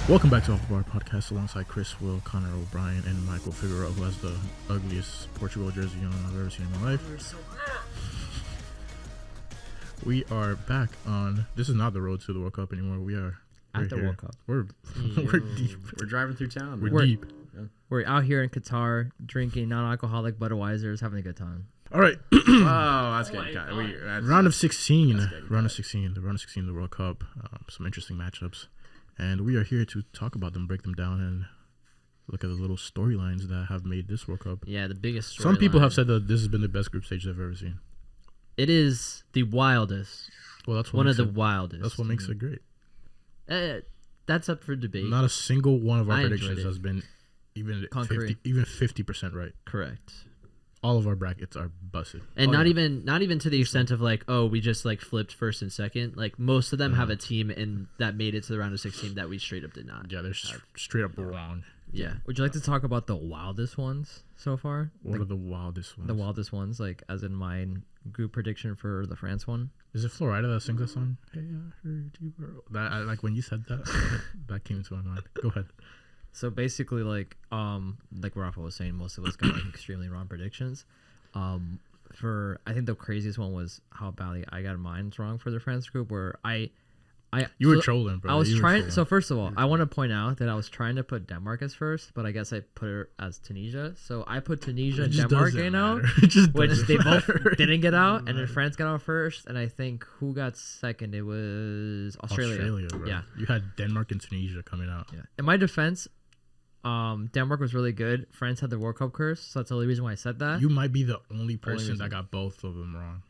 Welcome back to Off the Bar Podcast alongside Chris, Will, Connor O'Brien, and Michael Figueroa, who has the ugliest Portugal jersey I've ever seen in my life. We are back on. This is not the road to the World Cup anymore. We're at the here. World Cup. We're deep. We're driving through town. We're deep. Yeah. We're out here in Qatar drinking non-alcoholic Budweisers, having a good time. All right. Oh, that's good. Round of 16. Round of 16. The round of 16 of the World Cup. Some interesting matchups. And we are here to talk about them, break them down, and look at the little storylines that have made this World Cup. Yeah, the biggest storyline. Some people have said that this has been the best group stage they've ever seen. It is the wildest. Well, that's what one of the wildest. That's what makes it great. That's up for debate. Not a single one of our predictions has been even 50% right. Correct. All of our brackets are busted. And not even to the extent of like, oh, we just like flipped first and second. Like most of them have a team that made it to the round of 16 that we straight up did not. Yeah, they're straight up wrong. Yeah. Would you like to talk about the wildest ones so far? What are the wildest ones? The wildest ones, like as in my group prediction for the France one. Is it Florida that sings that song? Hey, I heard you were... Like when you said that, that came to my mind. Go ahead. So basically, like Rafa was saying, most of us got like extremely wrong predictions. I think the craziest one was how badly I got mine wrong for the France group, where you were trolling, bro. I was trying. So first of all, I want to point out that I was trying to put Denmark as first, but I guess I put it as Tunisia. So I put Tunisia and Denmark getting out, which they both didn't get out, and then France got out first. And I think who got second? It was Australia. Bro. Yeah, you had Denmark and Tunisia coming out. Yeah. In my defense, Denmark was really good. France had the World Cup curse, so that's the only reason why I said that. You might be the only person that got both of them wrong.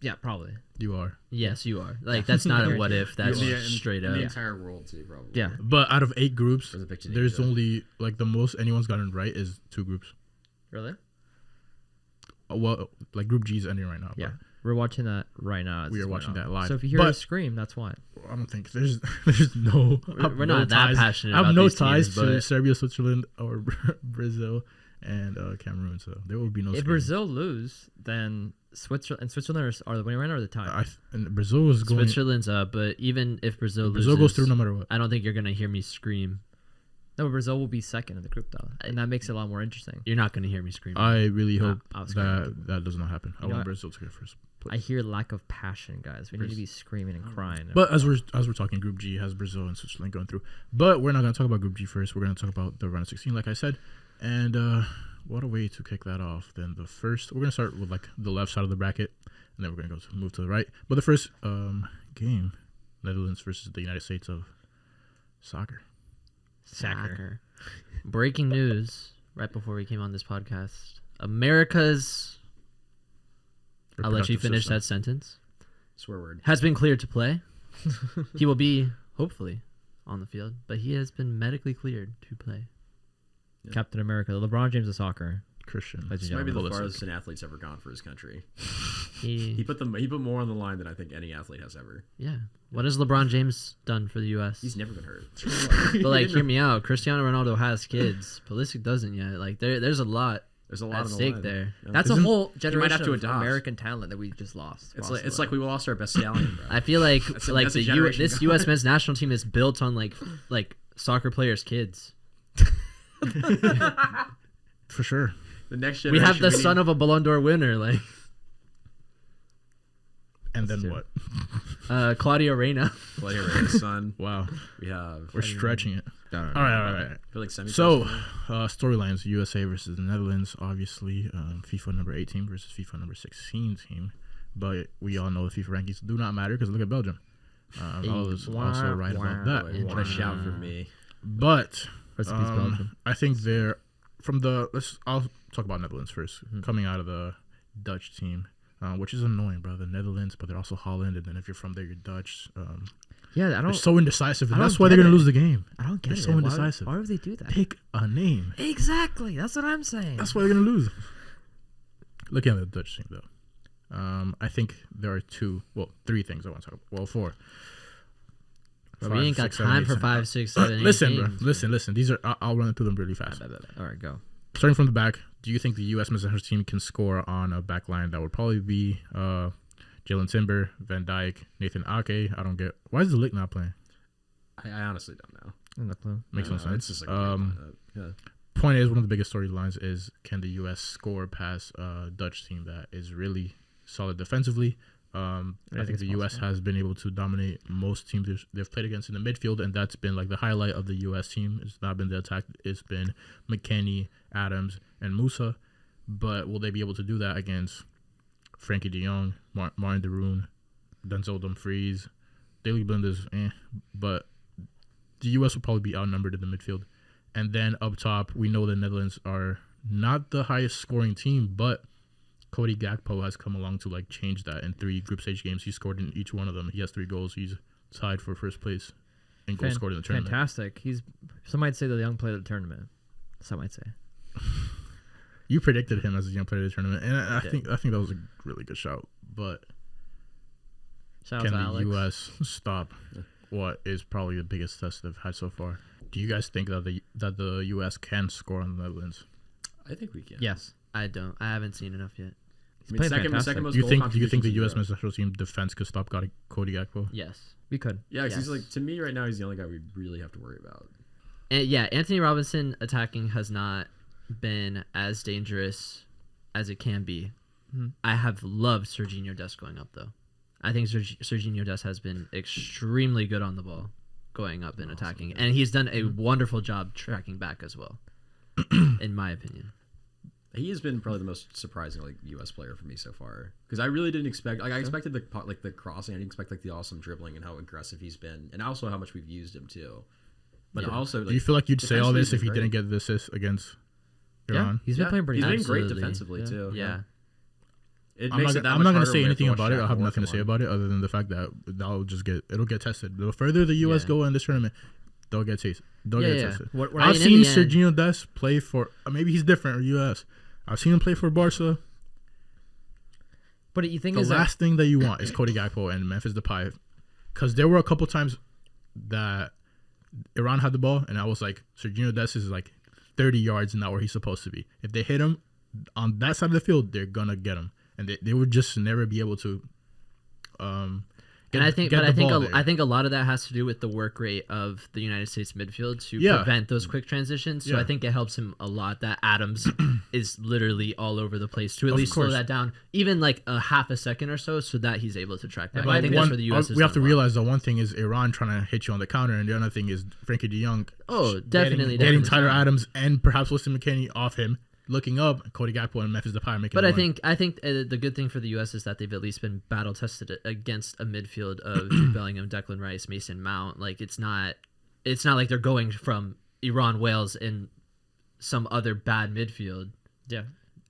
Yeah, probably. You are. Yes, you are. Like, that's not a what if. That's straight up. The entire world, too, probably. Yeah. But out of 8 groups, there's only, like, the most anyone's gotten right is 2 groups. Really? Well, like, Group G is ending right now. Yeah. We're watching that right now. We are watching that live. So if you hear a scream, that's why. I don't think there's no... We're not that passionate about I have no these ties teams, to Serbia, Switzerland, or Brazil, and Cameroon, so there will be no... If Brazil lose, then Switzerland are the winning right now or the tie? And Brazil is going... Switzerland's up, but even if Brazil loses... Brazil goes through no matter what. I don't think you're going to hear me scream. No, but Brazil will be second in the group, though, and that makes it a lot more interesting. You're not going to hear me scream. I really hope that does not happen. I want Brazil to get first place. I hear lack of passion, guys. We need to be screaming and crying. But as we're talking, Group G has Brazil and Switzerland going through. But we're not going to talk about Group G first. We're going to talk about the round of 16, like I said. And what a way to kick that off. Then the first, we're going to start with like the left side of the bracket, and then we're going to move to the right. But the first game, Netherlands versus the United States of soccer. Breaking news right before we came on this podcast. America's... I'll let you finish that sentence. Swear word. Has been cleared to play. He will be, hopefully, on the field, but he has been medically cleared to play. Yeah. Captain America, the LeBron James of soccer. Christian. This might be the farthest an athlete's ever gone for his country. He put more on the line than I think any athlete has ever. Yeah. What has LeBron James done for the U.S.? He's never been hurt. But like, hear me out. Cristiano Ronaldo has kids. Pulisic doesn't yet. Like, there's a lot. There's a lot at stake there. Yeah. That's a whole generation of American talent that we just lost. It's like we lost our best stallion, bro. I feel like this U.S. men's national team is built on like soccer players' kids. For sure. The next generation. We have the son of a Ballon d'Or winner, like. And then what? Claudio Reyna. Claudio Reyna's son. Wow. We're stretching it. All right. I feel like storylines: USA versus the Netherlands. Obviously, FIFA number 18 versus FIFA number 16 team. But we all know the FIFA rankings do not matter because look at Belgium. I was also right about that. What a shout for me. But I think they're I'll talk about Netherlands first. Mm-hmm. Coming out of the Dutch team. Which is annoying, bro. The Netherlands, but they're also Holland, and then if you're from there, you're Dutch. They're so indecisive, and that's why they're gonna lose the game. I don't get it. They're so indecisive. Why would they do that? Pick a name. Exactly. That's what I'm saying. That's why they're gonna lose. Looking at the Dutch team, though, I think there are 3 things I want to talk about. Well, 4. But we ain't got time for 5, 6, 7, 8 Listen, games. bro. Listen. These are. I'll run through them really fast. All right, go. Starting from the back, do you think the U.S. men's national team can score on a back line that would probably be Jalen Timber, Van Dijk, Nathan Ake? I don't get... Why is the Lick not playing? I honestly don't know. No clue. Makes no sense. It's just like a great lineup. Yeah. Point is, one of the biggest storylines is, can the U.S. score past a Dutch team that is really solid defensively? I think the U.S. has been able to dominate most teams they've played against in the midfield, and that's been like the highlight of the U.S. team. It's not been the attack. It's been McKennie, Adams, and Musa. But will they be able to do that against Frankie de Jong, Martin de Roon, Denzel Dumfries, Daley Blinders? But the U.S. will probably be outnumbered in the midfield. And then up top, we know the Netherlands are not the highest scoring team, but Cody Gakpo has come along to like change that. In 3 group stage games, he scored in each one of them. He has 3 goals. He's tied for first place in goals scored in the tournament. Fantastic. Some might say the young player of the tournament. Some might say. You predicted him as a young player of the tournament, and I think that was a really good shout. But Shout can out to the Alex. U.S. stop what is probably the biggest test they've had so far? Do you guys think that the U.S. can score on the Netherlands? I think we can. Yes. I don't. I haven't seen enough yet. I mean, second most Do goal you think contributions the in U.S. Europe. men's national team defense could stop Cody Gakpo? Yes. We could. Yeah, because Yes. he's like, to me right now, he's the only guy we really have to worry about. And yeah, Anthony Robinson attacking has not been as dangerous as it can be. Mhm. I have loved Serginho Dest going up though. I think Serginho Dest has been extremely good on the ball, going up and attacking, and he's done a wonderful job tracking back as well, in my opinion. He has been probably the most surprising like U.S. player for me so far, because I really didn't expect. Like I expected the crossing. I didn't expect like the awesome dribbling and how aggressive he's been, and also how much we've used him too. But also, do you feel like you'd say all this if he defensively, didn't get the assist against Iran? He's been playing pretty He's good. been great Absolutely. defensively too. Yeah. It I'm makes not, it that I'm much not gonna harder say when anything throw a about it. shot I have more nothing to for say one. about it other than the fact that it'll get tested. The further the U.S. Yeah. go in this tournament, they'll get tested. Tested. What I've in seen the end- Serginho Dest play for. Maybe he's different or U.S. I've seen him play for Barca. But you think The is that last thing that you want is Cody Gakpo and Memphis Depay, because there were a couple times that Iran had the ball, and I was like, Serginho Dest is like 30 yards not where he's supposed to be. If they hit him on that side of the field, they're gonna get him, and they would just never be able to. And I think a lot of that has to do with the work rate of the United States midfield to prevent those quick transitions. So I think it helps him a lot that Adams is literally all over the place to at least slow that down, even like a half a second or so that he's able to track back. I think that's where the U.S. we have to realize that one thing is Iran trying to hit you on the counter, and the other thing is Frankie de Jong. Getting Tyler Adams and perhaps Weston McKennie off him. Looking up, Cody Gakpo and Memphis Depay making. But I think the good thing for the U.S. is that they've at least been battle tested against a midfield of Jude Bellingham, Declan Rice, Mason Mount. Like it's not like they're going from Iran, Wales, and some other bad midfield. Yeah.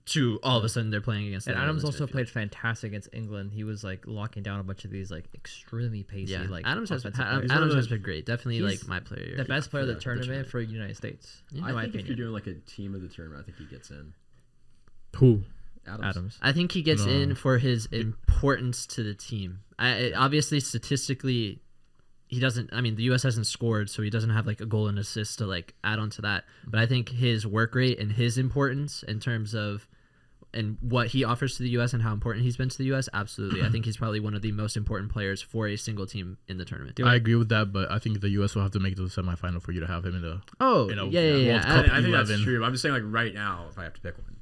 To all of a sudden they're playing against. And Adams also midfield. played fantastic against England. He was like locking down a bunch of these like extremely pacey. Yeah, Like Adams has offensive players. been great. Definitely He's like my player. The best player of the the tournament tournament. for the United States. Yeah. In I my think if you're opinion. doing like a team of the tournament, I think he gets in. Who? Adams. I think he gets No. in for his importance to the team. Obviously, statistically, he doesn't. I mean, the U.S. hasn't scored, so he doesn't have like a goal and assist to like add on to that. But I think his work rate and his importance in terms of and what he offers to the U.S. and how important he's been to the U.S. Absolutely, I think he's probably one of the most important players for a single team in the tournament. I agree with that, but I think the U.S. will have to make it to the semifinal for you to have him in the. Oh, you know, yeah. World Cup. I think that's 11. true. I'm just saying like right now, if I have to pick one,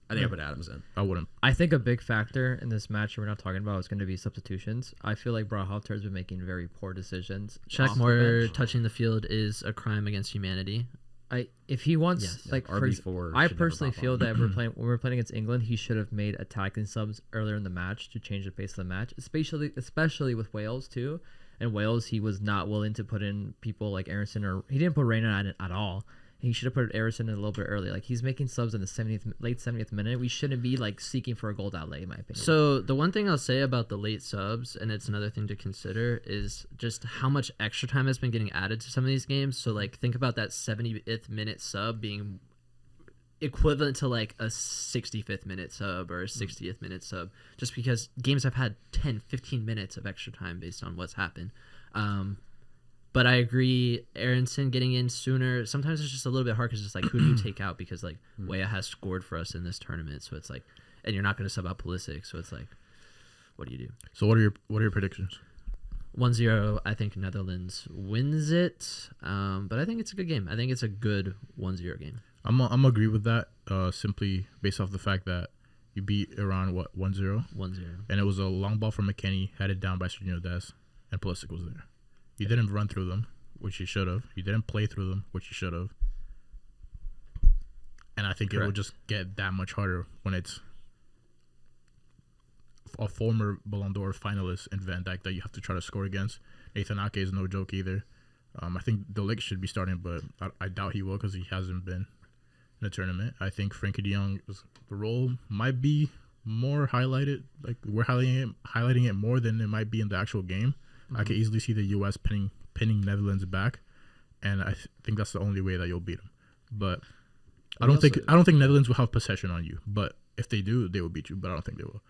I think I put Adams in. I wouldn't. I think a big factor in this match we're not talking about is going to be substitutions. I feel like Brahhalter has been making very poor decisions. Shaq off the Moore bench. touching the field is a crime against humanity. If he wants, Yes. like, Yeah, for RB4 I should personally never feel pop that when we're playing against England, he should have made attacking subs earlier in the match to change the pace of the match, especially with Wales too. And Wales, he was not willing to put in people like Aronson, or he didn't put Reina in at all. He should have put Aronson in a little bit early. Like he's making subs in the late 70th minute. We shouldn't be like seeking for a goal that late, in my opinion. So the one thing I'll say about the late subs, and it's another thing to consider, is just how much extra time has been getting added to some of these games. So like think about that 70th minute sub being equivalent to like a 65th minute sub or a 60th minute sub, just because games have had 10, 15 minutes of extra time based on what's happened. But I agree, Aronson getting in sooner. Sometimes it's just a little bit hard because it's like, who do you take out? Because like Weah has scored for us in this tournament, so it's like, and you're not going to sub out Pulisic, so it's like, what do you do? So what are your predictions? 1-0. I think Netherlands wins it, but I think it's a good game. I think it's a good 1-0 game. I'm agree with that. Simply based off the fact that you beat Iran 1-0, 1-0, and it was a long ball from McKennie, headed down by Sergio Dest, and Pulisic was there. You didn't run through them, which you should have. You didn't play through them, which you should have. And I think it will just get that much harder when it's a former Ballon d'Or finalist in Van Dijk that you have to try to score against. Nathan Ake is no joke either. I think De Ligt should be starting, but I doubt he will because he hasn't been in the tournament. I think Frankie de Jong's the role might be more highlighted. Like we're highlighting it more than it might be in the actual game. I could easily see the U.S. pinning Netherlands back, and I think that's the only way that you'll beat them. But I don't think Netherlands will have possession on you. But if they do, they will beat you. But I don't think they will.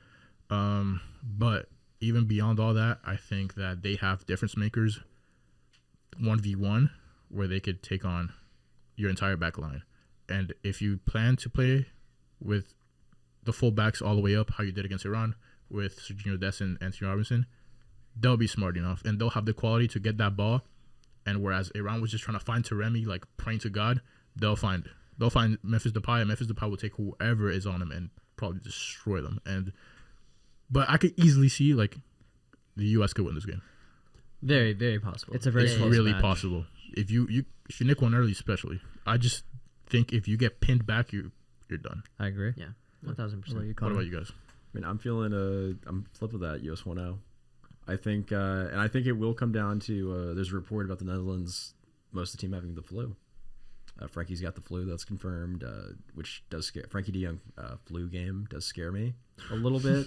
But even beyond all that, I think that they have difference makers 1v1 where they could take on your entire back line. And if you plan to play with the full backs all the way up, how you did against Iran with Sergio Dest and Anthony Robinson, they'll be smart enough and they'll have the quality to get that ball. And whereas Iran was just trying to find Taremi, like praying to God, they'll find Memphis Depay, and Memphis Depay will take whoever is on him and probably destroy them. But I could easily see like the U.S. could win this game. Very, very possible. It's a very close really match. possible. If you nick one early, especially, I just think if you get pinned back, you're done. I agree. Yeah, 1,000%. What about you guys? I mean, I'm flipped with that US 1-0. I think, and I think it will come down to there's a report about the Netherlands, most of the team having the flu. Frankie's got the flu, that's confirmed, which does scare Frankie de Jong. Flu game does scare me a little bit,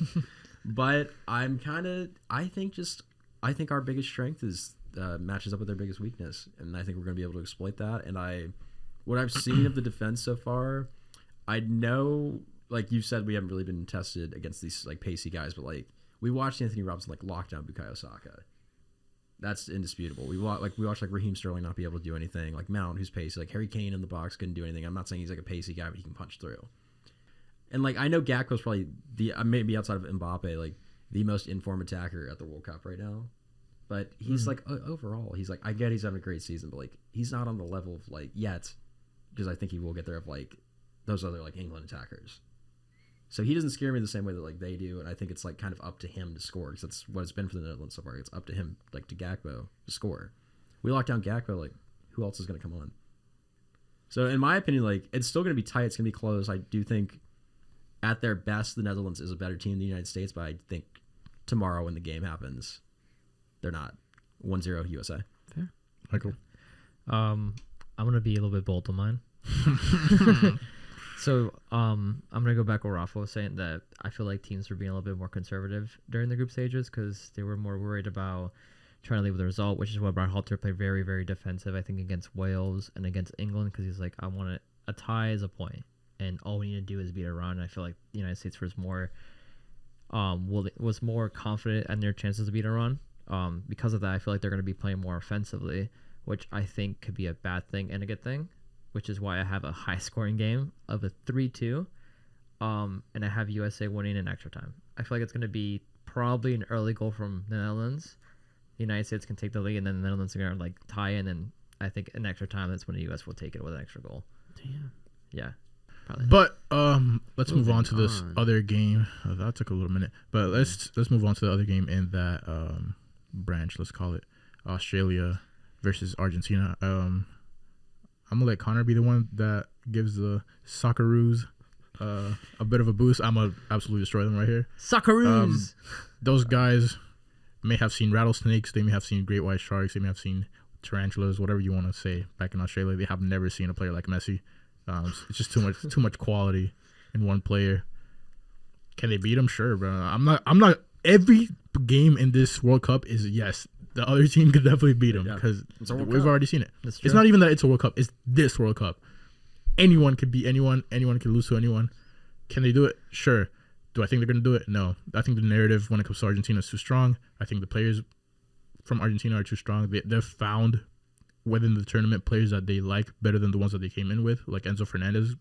but I think our biggest strength is matches up with their biggest weakness, and I think we're going to be able to exploit that. And what I've seen of the defense so far, I know, like you said, we haven't really been tested against these like pacey guys, but like we watched Anthony Robinson like lock down Bukayo Saka. That's indisputable. We watched Raheem Sterling not be able to do anything. Like Mount, who's pacey, like Harry Kane in the box couldn't do anything. I'm not saying he's like a pacey guy, but he can punch through. And like I know Gakpo's probably maybe outside of Mbappe, like the most informed attacker at the World Cup right now. But he's like overall, he's like, I get he's having a great season, but like he's not on the level of like yet, because I think he will get there of like those other like England attackers. So he doesn't scare me the same way that like they do, and I think it's like kind of up to him to score, because that's what it's been for the Netherlands so far. It's up to him, like to Gakpo, to score. We lock down Gakpo, like who else is going to come on? So in my opinion, like it's still going to be tight. It's going to be close. I do think at their best, the Netherlands is a better team than the United States, but I think tomorrow when the game happens, they're not. 1-0 USA. Fair. Michael? I'm going to be a little bit bold on mine. So I'm going to go back where Rafa was saying that I feel like teams were being a little bit more conservative during the group stages because they were more worried about trying to leave with the result, which is why Brad Halter played very, very defensive, I think, against Wales and against England, because he's like, I want a tie as a point, and all we need to do is beat Iran. And I feel like the United States was more confident in their chances to beat Iran. Because of that, I feel like they're going to be playing more offensively, which I think could be a bad thing and a good thing, which is why I have a high-scoring game of a 3-2, and I have USA winning in extra time. I feel like it's going to be probably an early goal from the Netherlands. The United States can take the lead, and then the Netherlands are going to like tie in, and I think in extra time, that's when the U.S. will take it with an extra goal. Damn. Yeah. Probably. But let's move on to this other game. That took a little minute, but let's move on to the other game in that branch. Let's call it Australia versus Argentina. I'm gonna let Connor be the one that gives the Socceroos a bit of a boost. I'm gonna absolutely destroy them right here. Socceroos. Those guys may have seen rattlesnakes. They may have seen great white sharks. They may have seen tarantulas. Whatever you want to say. Back in Australia, they have never seen a player like Messi. It's just too much quality in one player. Can they beat him? Sure, bro. I'm not. Every game in this World Cup is yes. The other team could definitely beat him because we've already seen it. It's not even that it's a World Cup. It's this World Cup. Anyone could beat anyone. Anyone could lose to anyone. Can they do it? Sure. Do I think they're going to do it? No. I think the narrative when it comes to Argentina is too strong. I think the players from Argentina are too strong. They've found within the tournament players that they like better than the ones that they came in with, like Enzo Fernandez,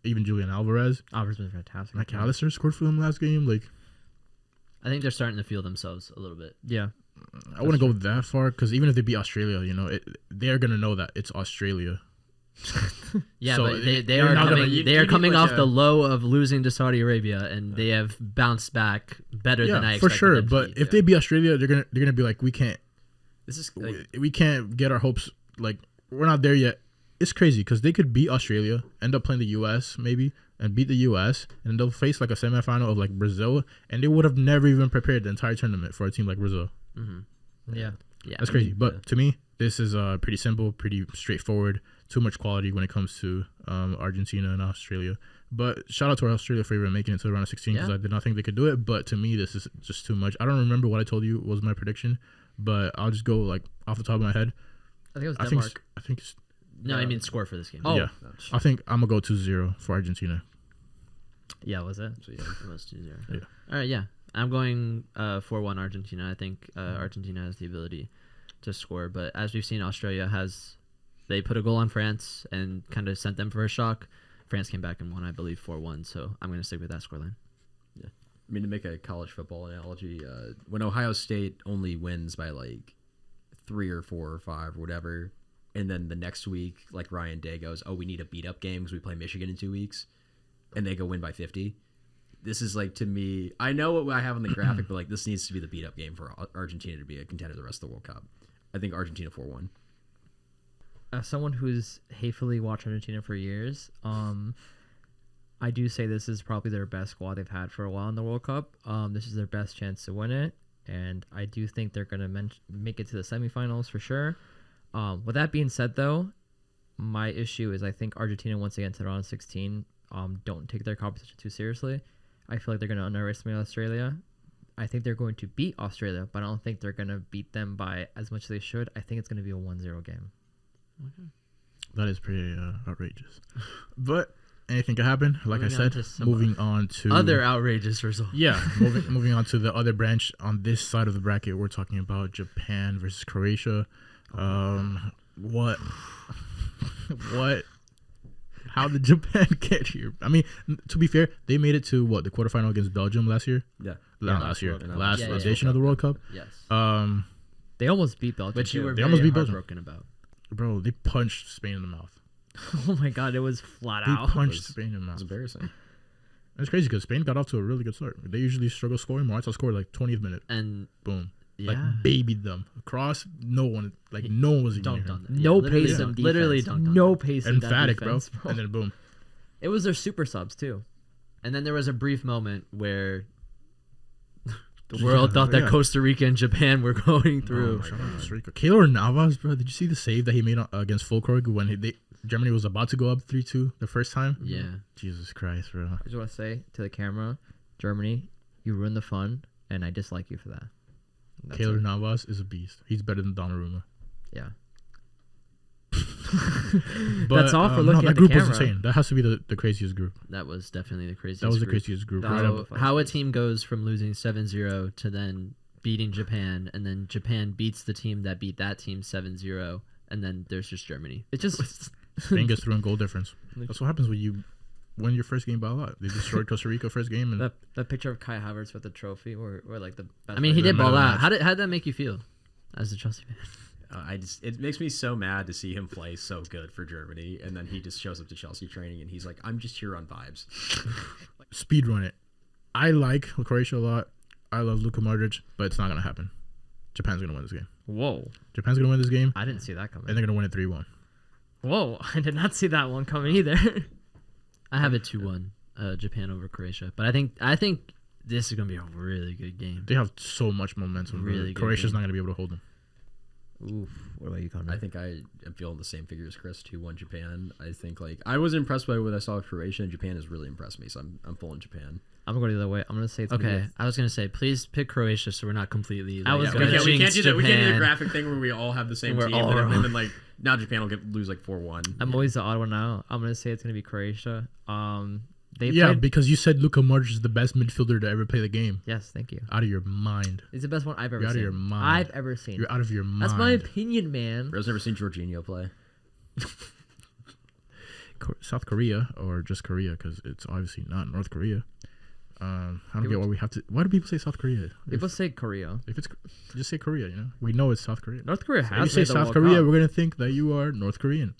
even Julian Alvarez. Alvarez been fantastic. McAllister scored for them last game. Like, I think they're starting to feel themselves a little bit. Yeah. I wouldn't go that far because even if they beat Australia, you know, they're gonna know that it's Australia. Yeah, So but they you're are not coming. gonna- They are need coming like off the low of losing to Saudi Arabia, and they have bounced back better than I Yeah, for expected sure. them to But be. if they beat Australia, they're gonna be like, we can't This is like, we can't get our hopes, like, we're not there yet. It's crazy because they could beat Australia, end up playing the U.S. maybe, and beat the U.S. and they'll face like a semifinal of like Brazil, and they would have never even prepared the entire tournament for a team like Brazil. Yeah. yeah, That's crazy. But to me, this is pretty simple, pretty straightforward. Too much quality when it comes to Argentina and Australia. But shout out to Australia for even making it to the round of 16 because Yeah. I did not think they could do it. But to me, this is just too much. I don't remember what I told you was my prediction, but I'll just go like off the top of my head. I think it was I Denmark. think it's No, I mean score for this game. Oh. yeah. I think I'm gonna go 2-0 for Argentina. Yeah, was it? so, yeah. It was 2-0. Yeah. All right, yeah. I'm going 4-1 Argentina. I think Argentina has the ability to score, but as we've seen, Australia has. They put a goal on France and kind of sent them for a shock. France came back and won, I believe, 4-1. So I'm going to stick with that scoreline. I mean, to make a college football analogy, when Ohio State only wins by like 3 or 4 or 5 or whatever, and then the next week, like Ryan Day goes, "Oh, we need a beat up game because we play Michigan in 2 weeks," and they go win by 50. This is like, to me, I know what I have on the graphic, but like this needs to be the beat up game for Argentina to be a contender the rest of the World Cup. I think Argentina 4-1. As someone who's hatefully watched Argentina for years, I do say this is probably their best squad they've had for a while in the World Cup. This is their best chance to win it, and I do think they're going to make it to the semifinals for sure. With that being said, though, my issue is I think Argentina, once again, to the round of 16, don't take their competition too seriously. I feel like they're going to underestimate Australia. I think they're going to beat Australia, but I don't think they're going to beat them by as much as they should. I think it's going to be a 1-0 game. That is pretty outrageous. But anything could happen. Like Moving I on said, to some moving on to Other outrageous result. Yeah, moving on to the other branch on this side of the bracket, we're talking about Japan versus Croatia. What? How did Japan get here? I mean, to be fair, they made it to what, the quarterfinal against Belgium last year? Yeah. Not last year. Last Yeah, edition of the World Cup. Yes. They almost beat Belgium. Which you too. were They very almost beat Belgium. heartbroken about. Bro, they punched Spain in the mouth. Oh my god, it was flat They out. punched Spain in the It's mouth. embarrassing. It's crazy because Spain got off to a really good start. They usually struggle scoring. Morata scored like 20th minute. And Boom. yeah. Like babied them. Across, no one was even dunked near on him. them. No literally pace dunked- in defense. Literally dunked on No them. pace in that Emphatic, defense, bro. And then boom. It was their super subs too. And then there was a brief moment where the world thought that yeah. Costa Rica and Japan were going through. Oh, shout out Costa Rica. Keylor Navas, bro. Did you see the save that he made against Fulkrug when Germany was about to go up 3-2 the first time? Yeah. Jesus Christ, bro. I just want to say to the camera, Germany, you ruined the fun, and I dislike you for that. That's Keylor it. Navas is a beast. He's better than Donnarumma. Yeah. But, That's all for looking that at the group was camera. insane. That has to be the craziest group. That was definitely the craziest. That was the group. craziest group. That Right was- up. How a team goes from losing 7-0 to then beating Japan, and then Japan beats the team that beat that team 7-0, and then there's just Germany. It just Spain gets through in goal difference. That's what happens when you win your first game by a lot. They destroyed Costa Rica first game, and that picture of Kai Havertz with the trophy, or like the. Best I mean, he player. did man of ball the out. match. How did that make you feel as a Chelsea fan? It makes me so mad to see him play so good for Germany, and then he just shows up to Chelsea training and he's like, "I'm just here on vibes." speed run it. I like Croatia a lot. I love Luka Modric, but it's not gonna happen. Japan's gonna win this game. Whoa! Japan's gonna win this game, I didn't see that coming. and they're gonna win it 3-1. Whoa! I did not see that one coming either. I have it 2-1, Japan over Croatia, but I think this is gonna be a really good game. They have so much momentum. Really Really, good Croatia's game. not gonna be able to hold them. Oof! What about you, Connor? I think I am feeling the same figure as Chris. 2-1 Japan. I think I was impressed by what I saw of Croatia, and Japan has really impressed me. So I'm pulling Japan. I'm gonna go the other way. I'm gonna say it's gonna Okay, be I was gonna say please pick Croatia so we're not completely. I was like, gonna- gonna we can't jinx do that. We can't do the Japan. graphic thing where we all have the same We're team, all and wrong. then now Japan will lose 4-1. I'm always the odd one out. I'm gonna say it's gonna be Croatia. They Yeah, played. because you said Luka Modric is the best midfielder to ever play the game. Yes, thank you. Out of your mind. He's the best one I've ever You're out of seen. your mind. I've ever seen. You're out of your mind. That's my opinion, man. Bro's never seen Jorginho play. South Korea, or just Korea, because it's obviously not North Korea. I don't get why we have to. Why do people say South Korea? People say Korea. If it's just say Korea, you know, we know it's South Korea. North Korea If you has say made the South World Korea, Cup. we're gonna think that you are North Korean.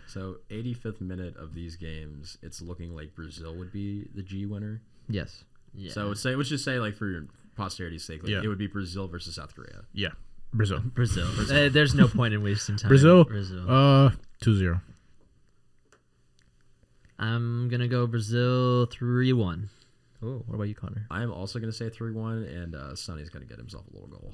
So 85th minute of these games, it's looking like Brazil would be the G winner. Yes. Yeah. So let's just say like for posterity's sake, like, Yeah. it would be Brazil versus South Korea. Yeah, Brazil. Brazil. There's no point in wasting time. Brazil. 2-0. I'm gonna go Brazil 3-1. Oh, what about you, Connor? I'm also gonna say 3-1, and Sonny's gonna get himself a little goal.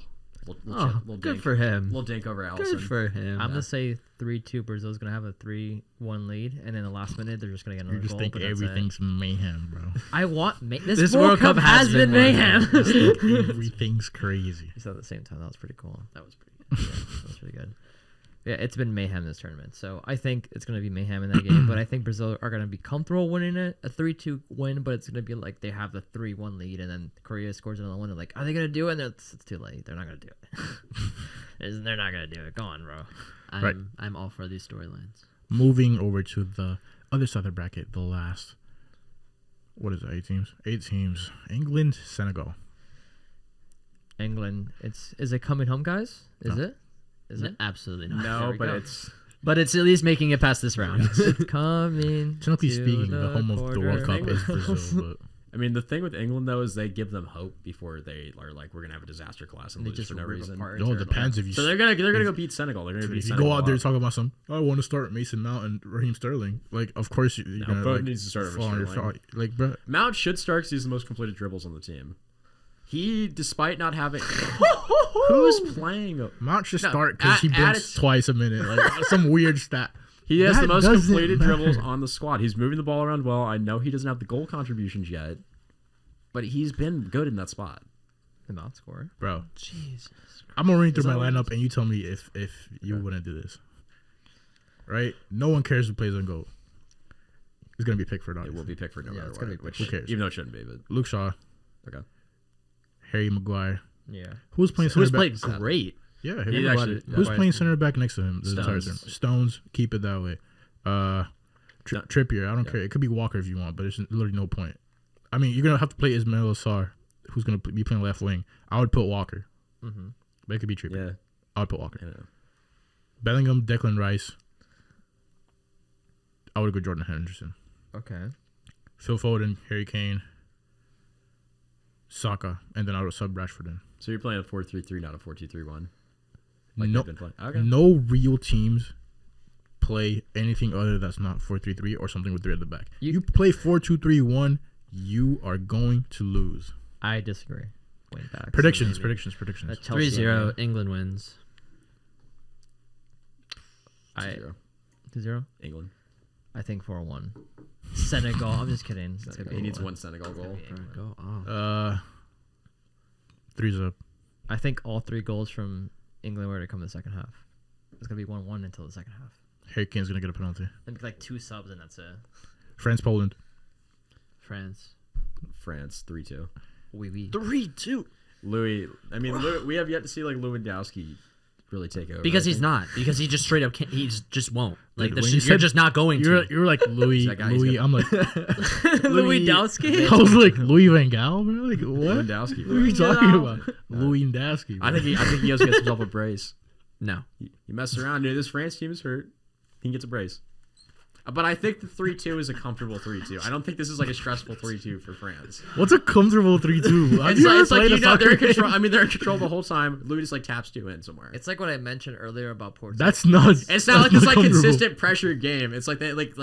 Oh, good for him. Little dink over Allison. Good for him. I'm gonna say 3-2. Brazil's gonna have a 3-1 lead, and in the last minute they're just gonna get another You just goal. think but that's it. everything's mayhem, bro. I want this World Cup has been mayhem. Everything's crazy. You said at the same time. That was pretty cool. That was pretty good. Yeah, that was pretty good. Yeah, it's been mayhem this tournament. So I think it's going to be mayhem in that game. But I think Brazil are going to be comfortable winning it. A 3-2 win, but it's going to be like they have the 3-1 lead, and then Korea scores another one. They're like, are they going to do it? And it's too late. They're not going to do it. They're not going to do it. Go on, bro. I'm all for these storylines. Moving over to the other side of the bracket, the last. What is it? 8 teams? 8 teams. England, Senegal. England. Is it coming home, guys? Is it? Is it? Absolutely not. There No, we but go. it's at least making it past this round. It's coming. Technically to speaking, the home of the World Cup is quarterfinals. Brazil. But I mean, the thing with England though is they give them hope before they are like, we're gonna have a disaster class and They lose just for no rip reason. apart. no, it depends if you. So they're gonna go beat Senegal. They're gonna beat if you Senegal. go out there up. talking about some, I want to start Mason Mount and Raheem Sterling. Like, of course you're gonna Both like, needs to start over fall on your Sterling. foot. Like, bro, Mount should start because he's the most completed dribbles on the team. He, despite not having, who's playing? Mount should No, start because he at blinks its- twice a minute. Like some weird stat. He has That the most doesn't completed matter. dribbles on the squad. He's moving the ball around well. I know he doesn't have the goal contributions yet, but he's been good in that spot. The mouth scorer. Bro, Jesus. I'm gonna read through Is my that what it lineup and you tell me if you wouldn't do this. Right? No one cares who plays on goal. It's gonna be Pickford. It Obviously. will be Pickford no Yeah, matter it's gonna what. be Which, Who cares? even though it shouldn't be, but Luke Shaw, okay. Harry Maguire. Yeah. Who's playing Who's center back? played great. Yeah, He Harry actually- Maguire. Who's yeah. playing center back next to him? The entire Stones. term? Stones. Keep it that way. Trippier. I don't care. It could be Walker if you want, but there's literally no point. I mean, you're gonna have to play Ismail Assar, who's gonna be playing left wing. I would put Walker, Mm-hmm. but it could be Trippier. Yeah. I would put Walker. I don't know. Bellingham, Declan Rice. I would go Jordan Henderson. Okay. Phil Foden, Harry Kane, Saka, and then I would sub Rashford in. So you're playing a 4-3-3, not a 4-2-3-1. Like No, they've been playing. Okay. no real teams play anything other that's not 4-3-3 or something with 3 at the back. You play 4-2-3-1, you are going to lose. I disagree. Way back. Predictions. That Chelsea 3-0, England wins. 2-0. 2-0. England. I think 4-1. Senegal. I'm just kidding. It's gonna be He needs 4-1. one Senegal goal. Go off. 3-0. I think all 3 goals from England were to come in the second half. It's gonna be 1-1 until the second half. Harry Kane's gonna get a penalty. And like 2 subs and that's it. France, Poland. France. France 3-2. Oui, oui. 3-2. Louis. I mean, we have yet to see like Lewandowski really take over. Because I he's think. not. Because he just straight up can't. He just won't. Like When this you you're said- just not going to. You're like Louis. That guy, he's Louis. got- I'm like, Lewandowski? I was like Louis Van Gaal, bro. Like what? Lewandowski. What are you bro. talking about? Louis Ndowski. I think he also gets himself a brace. No. He messes around, dude. This France team is hurt. He gets a brace. But I think the 3-2 is a comfortable 3-2. I don't think this is like a stressful 3-2 for France. What's a comfortable 3-2? It's like you know they're in control. I mean, they're in control the whole time. Louis just like taps 2 in somewhere. It's like what I mentioned earlier about Portugal. That's not. It's not like that's this like comfortable. consistent pressure game. It's like they like.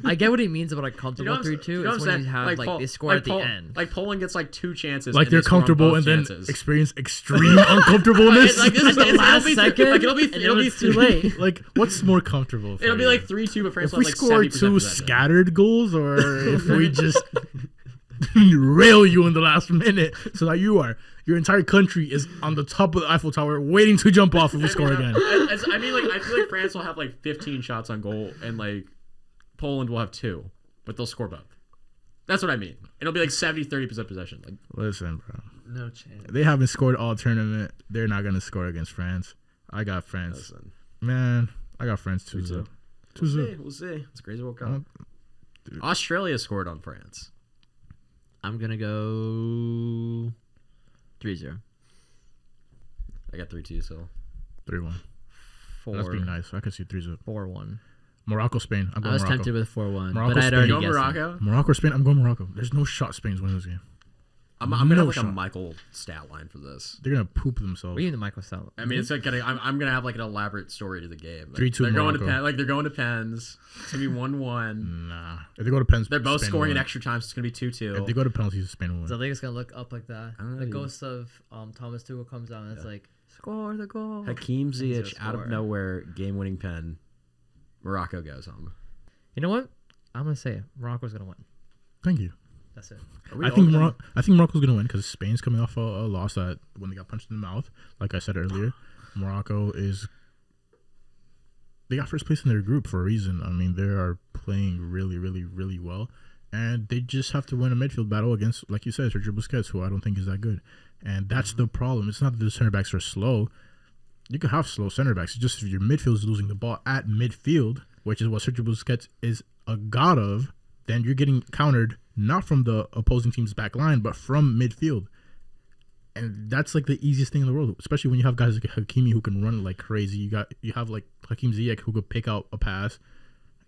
I get what he means about a You comfortable know what I'm 3-2. you know what It's I'm when you saying? have like they score at the end. Like Poland gets like 2 chances. Like and they're they score on comfortable both and then chances. experience extreme uncomfortableness. Like this is the it'll last be- second, Like it'll be and it'll be it's too late. Like what's more comfortable? For It'll be you? like 3-2, but France if will we have like score 70% 2 possession. scattered goals, or if we just rail you in the last minute, so that your entire country is on the top of the Eiffel Tower waiting to jump off if we score again. I mean, like I feel like France will have like 15 shots on goal, and like Poland will have 2, but they'll score both. That's what I mean. It'll be like 70-30% possession. Like Listen, bro. No chance. They haven't scored all tournament. They're not gonna score against France. I got France. listen, Man, I got France 2-0. 2-0. we'll see. It's a crazy World Cup. Uh, dude. Australia scored on France. I'm gonna go 3-0. I got 3-2, so 3-1. That's being nice. I can see 3-0. 4-1. Morocco, Spain. I'm I going was Morocco. tempted with 4-1, Morocco, but I'd Spain. already Go guessed it. Morocco. Morocco, Spain. I'm going Morocco. There's no shot Spain's winning this game. I'm gonna No have like shot. a Michael stat line for this. They're gonna poop themselves. What do you mean the Michael Sal? I mean, it's like I'm gonna have like an elaborate story to the game. Like, 3-2 They're going to Morocco. they're going to pens. It's gonna be 1-1. Nah. If they go to pens, They're both Spain scoring will in win. extra time, so it's gonna be 2-2. If they go to penalties, Spain will So I win. think it's gonna look up like that. I don't know, The dude. ghost of Thomas Tuchel comes out and it's like, score the goal. Hakeem he's gonna Ziyech out of score. nowhere, game-winning pen. Morocco goes home. You know what? I'm gonna say it. Morocco's gonna win. Thank you. That's it. I think Morocco's gonna win because Spain's coming off a loss that when they got punched in the mouth. Like I said earlier, Morocco is. They got first place in their group for a reason. I mean, they are playing really, really, really well, and they just have to win a midfield battle against, like you said, Sergio Busquets, who I don't think is that good. And that's the problem. It's not that the center backs are slow. You can have slow center backs. It's just if your midfield is losing the ball at midfield, which is what Sergio Busquets is a god of, then you're getting countered not from the opposing team's back line, but from midfield. And that's like the easiest thing in the world, especially when you have guys like Hakimi who can run like crazy. You have like Hakeem Ziyech who could pick out a pass.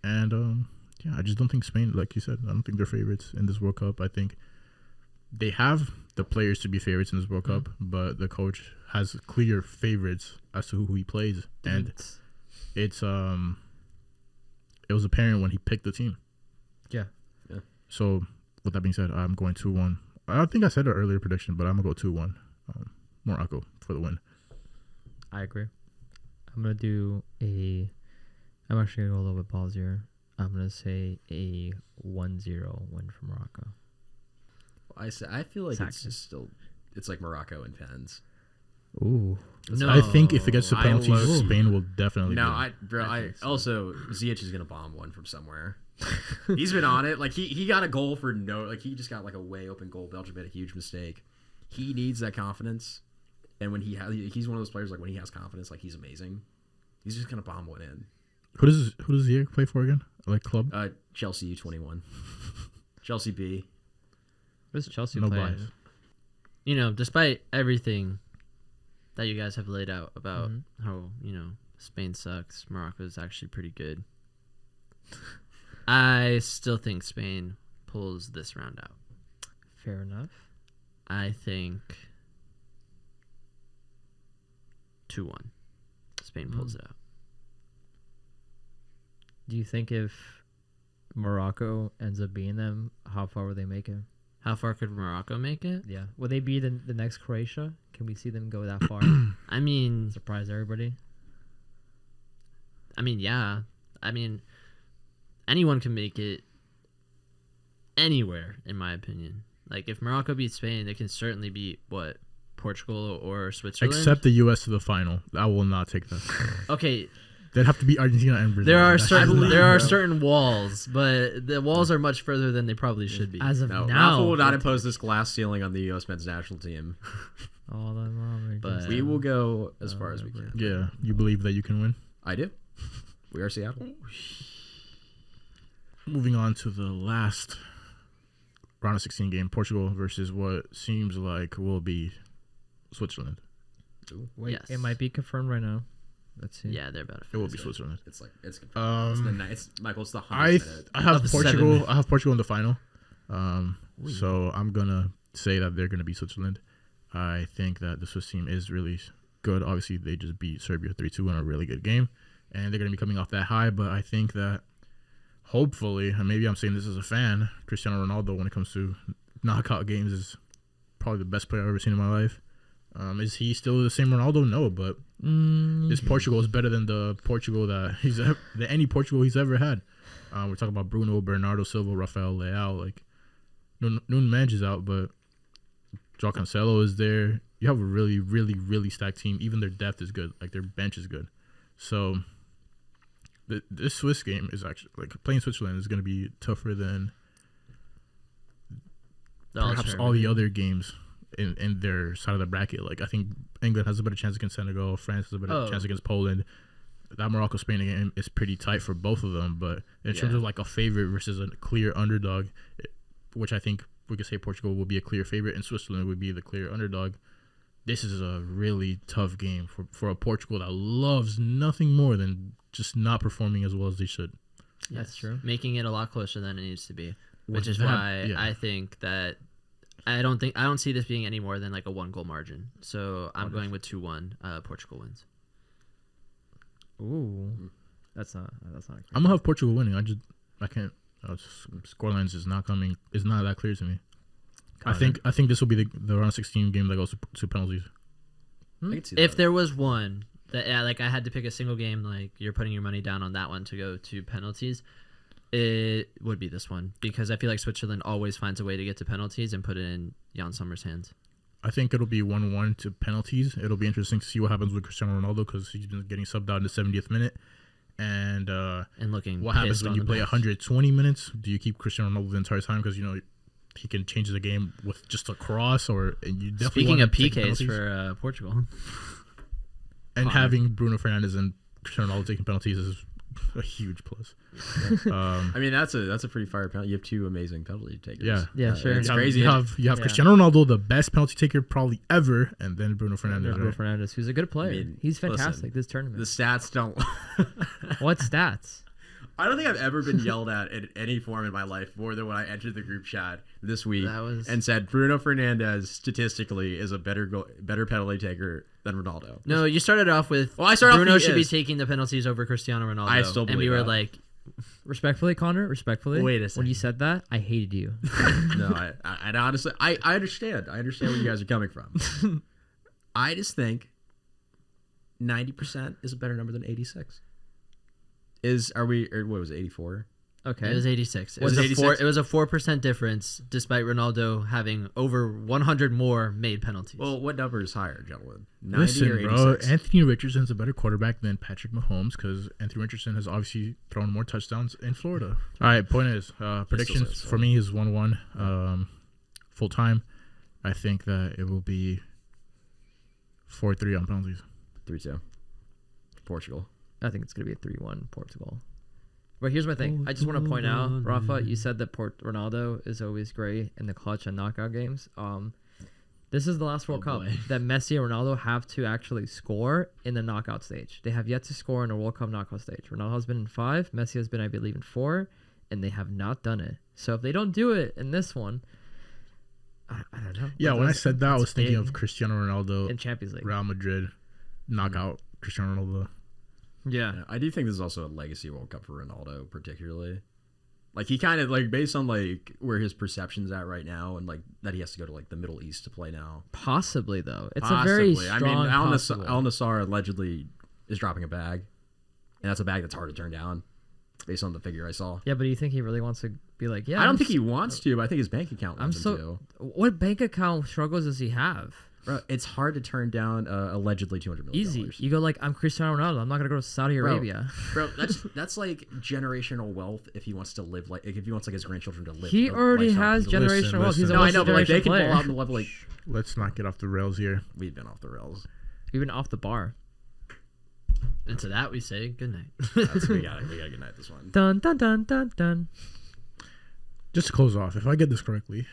And yeah, I just don't think Spain, like you said, I don't think they're favorites in this World Cup. I think they have the players to be favorites in this World Cup, but the coach has clear favorites as to who he plays. And it was apparent when he picked the team. Yeah. So with that being said, I'm going 2-1. I think I said an earlier prediction, but I'm gonna go 2-1. Morocco for the win. I agree. I'm gonna do I'm actually gonna go a little bit ballsier. I'm gonna say a 1-0 win for Morocco. I feel like it's Exactly. just still, it's like Morocco and pens. Ooh. No, I think if it gets to I penalties, love- Spain will definitely. No, win. I think so. also Ziyech is gonna bomb one from somewhere. He's been on it. Like he got a goal for he just got like a way open goal. Belgium made a huge mistake. He needs that confidence, and when he's one of those players like when he has confidence, like he's amazing. He's just gonna bomb one in. Who does Ziyech play for again? Like club? Chelsea U21, Chelsea B. What does Chelsea No play? bias. You know, despite everything that you guys have laid out about how, Spain sucks, Morocco is actually pretty good, I still think Spain pulls this round out. Fair enough. I think 2-1. Spain pulls it out. Do you think if Morocco ends up beating them, how far will they make it? How far could Morocco make it? Yeah. Will they be the next Croatia? Can we see them go that far? I mean, Surprise everybody? yeah. I mean, anyone can make it anywhere, in my opinion. Like, if Morocco beats Spain, they can certainly beat, Portugal or Switzerland? Except the U.S. to the final. I will not take that. Okay, They'd have to be Argentina and Brazil. there are That's certain just- there are certain walls, but the walls are much further than they probably should be. As of No, now. Rafa will not impose this glass ceiling on the U.S. men's national team. All the mom But- We will go as far as we can. Yeah, you believe that you can win? I do. We are Seattle. Moving on to the last round of 16 game, Portugal versus what seems like will be Switzerland. Wait, Yes. it might be confirmed right now. Let's see. Yeah, they're about to It will be finish Switzerland. It's confirmed. Michael. It's the 100th minute. I have Of the Portugal. 7. I have Portugal in the final. So I'm gonna say that they're gonna beat Switzerland. I think that the Swiss team is really good. Obviously, they just beat Serbia 3-2 in a really good game, and they're gonna be coming off that high. But I think that hopefully, and maybe I'm saying this as a fan, Cristiano Ronaldo, when it comes to knockout games, is probably the best player I've ever seen in my life. Is he still the same Ronaldo? No, but this Portugal is better than the Portugal that any Portugal he's ever had. We're talking about Bruno, Bernardo Silva, Rafael Leao. Like, Nunes is out, but João Cancelo is there. You have a really, really, really stacked team. Even their depth is good. Like, their bench is good. So this Swiss game is actually, like, playing Switzerland is going to be tougher than perhaps all the other games in their side of the bracket. Like, I think England has a better chance against Senegal. France has a better chance against Poland. That Morocco-Spain game is pretty tight for both of them. But in terms of, like, a favorite versus a clear underdog, which I think we could say Portugal will be a clear favorite and Switzerland would be the clear underdog. This is a really tough game for a Portugal that loves nothing more than just not performing as well as they should. That's true. Making it a lot closer than it needs to be, which With is that, why yeah. I think that I don't see this being any more than like a 1-goal margin. So I'm going with 2-1. Portugal wins. Ooh, that's not. I'm gonna have Portugal winning. I can't. Scorelines is not that clear to me. I think this will be the round 16 game that goes to penalties. I could see If that. there was one that like I had to pick a single game, like you're putting your money down on that one to go to penalties, it would be this one because I feel like Switzerland always finds a way to get to penalties and put it in Jan Sommer's hands. I think it'll be 1-1 to penalties. It'll be interesting to see what happens with Cristiano Ronaldo because he's been getting subbed out in the 70th minute. And looking what happens pissed when on you the play bench. 120 minutes? Do you keep Cristiano Ronaldo the entire time because he can change the game with just a cross? Or and you definitely Speaking wanna of take PKs penalties? for Portugal, And having Bruno Fernandes and Cristiano Ronaldo taking penalties is a huge plus. I mean, that's a pretty fire penalty. You have two amazing penalty takers. Yeah. Yeah, sure. It's You have- crazy. You have Yeah. Cristiano Ronaldo, the best penalty taker probably ever, and then Bruno Fernandes. Bruno Right? Fernandes, who's a good player. I mean, He's fantastic listen, this tournament. The stats don't. What stats? I don't think I've ever been yelled at in any form in my life more than when I entered the group chat this week and said Bruno Fernandes statistically is a better penalty taker than Ronaldo. no, you started off with Well, I started off Bruno he should be is. taking the penalties over Cristiano Ronaldo. I still and we believe were that. like, Respectfully, Connor. Respectfully. Wait a When second. you said that, I hated you. No, I honestly, I understand. I understand where you guys are coming from. I just think 90% is a better number than 86. What was it, 84? Okay. it was 86. It Was was, it a 86? it was a 4% difference, despite Ronaldo having over 100 more made penalties. Well, what number is higher, gentlemen? 90 Listen, or bro, 86? Anthony Richardson's a better quarterback than Patrick Mahomes because Anthony Richardson has obviously thrown more touchdowns in Florida. All right, point is, predictions says so. for me is 1-1 full time. I think that it will be 4-3 on penalties. 3-2. Portugal. I think it's going to be a 3-1 Portugal. But here's my thing. I just want to point out, Rafa, you said that Ronaldo is always great in the clutch and knockout games. This is the last World Cup boy. that Messi and Ronaldo have to actually score in the knockout stage. They have yet to score in a World Cup knockout stage. Ronaldo has been in 5. Messi has been, I believe, in 4. And they have not done it. So if they don't do it in this one, I don't know. Yeah, when I That's- said that, I was that's thinking big of Cristiano Ronaldo, in Champions League. Real Madrid, knockout Cristiano Ronaldo. Yeah. Yeah, I do think this is also a legacy World Cup for Ronaldo, particularly. Like he kind of like based on like where his perception's at right now, and like that he has to go to like the Middle East to play now. Possibly, though. It's a very strong possible. Al Nassr allegedly is dropping a bag, and that's a bag that's hard to turn down, based on the figure I saw. Yeah, but do you think he really wants to be like, yeah? I don't think he wants to, but I think his bank account wants him to. What bank account struggles does he have? Bro, it's hard to turn down allegedly $200 million. Easy. You go like, I'm Cristiano Ronaldo. I'm not gonna go to Saudi Arabia. Bro, that's like generational wealth if he wants to live like if he wants like his grandchildren to live. He the already lifestyle has he's living. generational wealth. He's listen. a No, I know, but like they can player. ball out in the level like Let's not get off the rails here. we've been off the rails. Even off the bar. and to that we say good night. We gotta get night this one. Dun dun dun dun dun. Just to close off, if I get this correctly,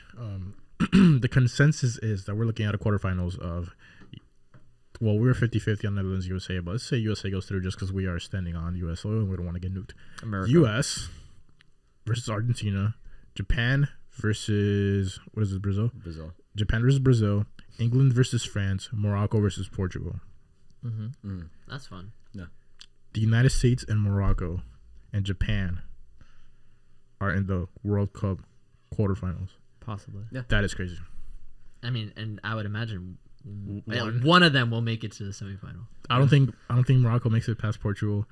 the consensus is that we're looking at a quarterfinals of, well, we're 50-50 on Netherlands, USA, but let's say USA goes through just because we are standing on US soil and we don't want to get nuked. America. US versus Argentina, Japan versus, what is it, Brazil? Brazil. Japan versus Brazil, England versus France, Morocco versus Portugal. That's fun. The United States and Morocco and Japan are in the World Cup quarterfinals. Possibly. That is crazy. I mean, and I would imagine One. one of them will make it to the semifinal. I don't think Morocco makes it past Portugal.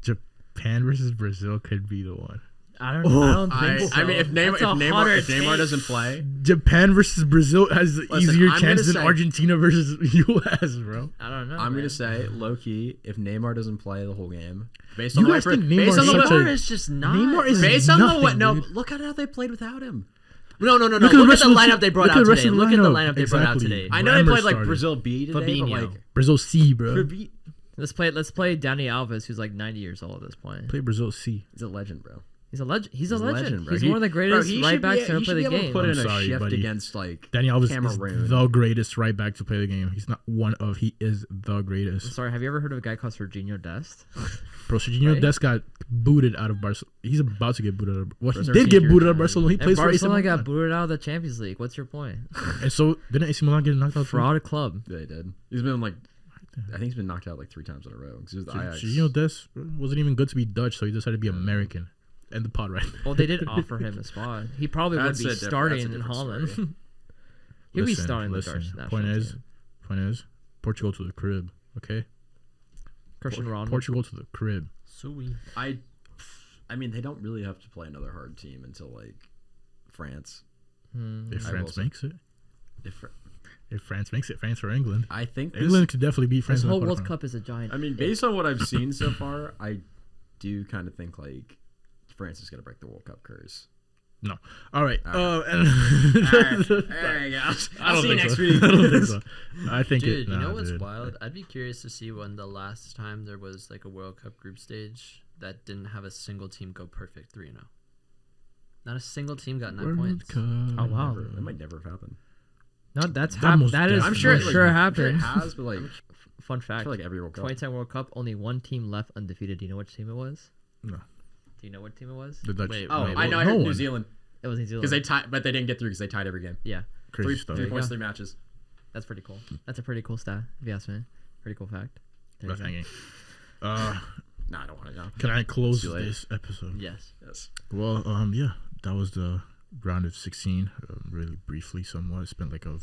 Japan versus Brazil could be the one. I don't think so. I mean, if That's a hotter Neymar take. doesn't play, Japan versus Brazil has an easier I'm chance gonna than say- Argentina versus US, bro. I don't know. I'm man. gonna say low key if Neymar doesn't play the whole game, based on You the guys way, think based Neymar on the is such way, a- Neymar is just not. Neymar is based on the way, nothing, no, dude. look at how they played without him. No. Look at Look the at rest the of the lineup they brought look at out the rest today. of the Look at the lineup. lineup they brought out Exactly. today. I know they Reimer played like started. Brazil B today, but Fabinho. like Brazil C, bro. Let's play Danny Alves, who's like 90 years old at this point. Play Brazil C. he's a legend, bro. He's a legend. He's a He's a legend. legend, bro. He's He- one of the greatest he right should backs be, to ever he play should the be able to game. put I'm in a sorry, shift buddy. against like Danny Alves is Cameroon. the greatest right back to play the game. He's not one of. He is the I'm greatest. sorry, have you ever heard of a guy called Serginho Dest? Bro, Serginho Right? Dest got booted out of Barcelona. He's about to get booted out of. Well, he Bro, did get 13 booted out of years Barcelona. He And plays for AC Barcelona Milan. got booted out of the Champions League. What's your point? And so didn't AC Milan get knocked out? Fraud club. Yeah, he did. He's been like, I think he's been knocked out like 3 times in a row. 'Cause he was the Ajax. Serginho Dest wasn't even good to be Dutch, so he decided to be American. And the pod right. Well, they did offer him a spot. He probably would That's be a different- starting that's a in different Holland. story. He'd be starting the Dutch national Point team. is, Portugal to the crib. Okay, Cristiano Ronaldo. Portugal to the crib. Sweet. I mean, they don't really have to play another hard team until like France. If I France will say- makes it, If if France makes it, France or England. I think this, England could definitely beat France. This in the whole World quarterfinal. Cup is a giant. I mean, based on what I've seen so far, I do kind of think like France is gonna break the World Cup curse. No. All right. All And There you go. I'll see you next week. I don't think so. I think Dude, it. you Nah, know what's dude. wild? I'd be curious to see when the last time there was like a World Cup group stage that didn't have a single team go perfect 3-0. Not a single team got 9 World points. Cup. Oh, wow. That might never have happened. No, That that most is definitely- I'm sure, for it, like, sure I'm sure it happened. has, but like Fun I fact: feel like every World Cup. 2010 World Cup, only one team left undefeated. Do you know which team it was? No. Do you know what team it was? The Dutch. Wait, Oh, wait, I know. I no heard New one. Zealand It was New Zealand. because they tied, but they didn't get through because they tied every game. yeah, Crazy stuff. Three you points, go. 3 matches. that's pretty cool. That's a pretty cool stat, if you ask me. Pretty cool fact. There you Left go. hanging. No, I don't want to know. Can I close See you later. this episode? Yes. Yes. Well, yeah, that was the round of 16. Really briefly, somewhat. It's been like a.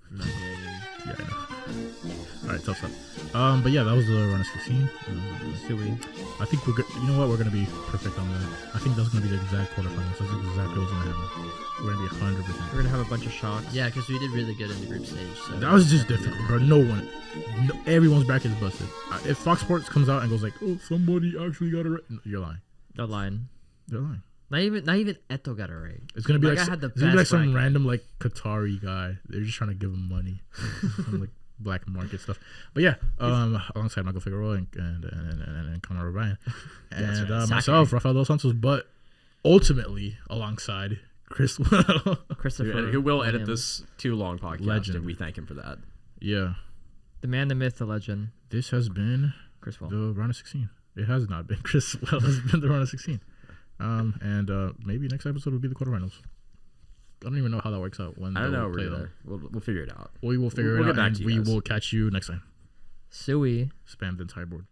Not hearing you. Yeah, I know. All right, tough stuff. But yeah, that was the round of 16. Sweet. I think we're good. You know what? We're gonna be perfect on that. I think that's gonna be the exact quarterfinals. That's exactly what's gonna happen. We're gonna be 100%. We're gonna have a bunch of shocks. Yeah, because we did really good in the group stage. So That was just difficult, bro. Everyone's bracket is busted. If Fox Sports comes out and goes like, "Oh, somebody actually got it right," no, you're lying. They're lying. They're lying. Not even Eto got it right. It's gonna be Like, like, I had the it's gonna be like best some bracket. random like Qatari guy. They're just trying to give him money, some, like black market stuff. But yeah, alongside Michael Figueroa and Conor O'Brien and right. myself, Rafael Dos Santos, but ultimately alongside Chris. Christopher. Who will edit Williams. this too long podcast, Legend. and we thank him for that. Yeah, The man, the myth, the legend. this has been Chris Wall. the round of 16. It has not been Chris. Well, it's been the round of 16. And maybe next episode will be the quarterfinals. I don't even know how that works out. When I don't they'll know. play Really. them. We'll figure it out. We will figure We'll it get out, back and to you we guys. will catch you next time. Suey. Spam the entire board.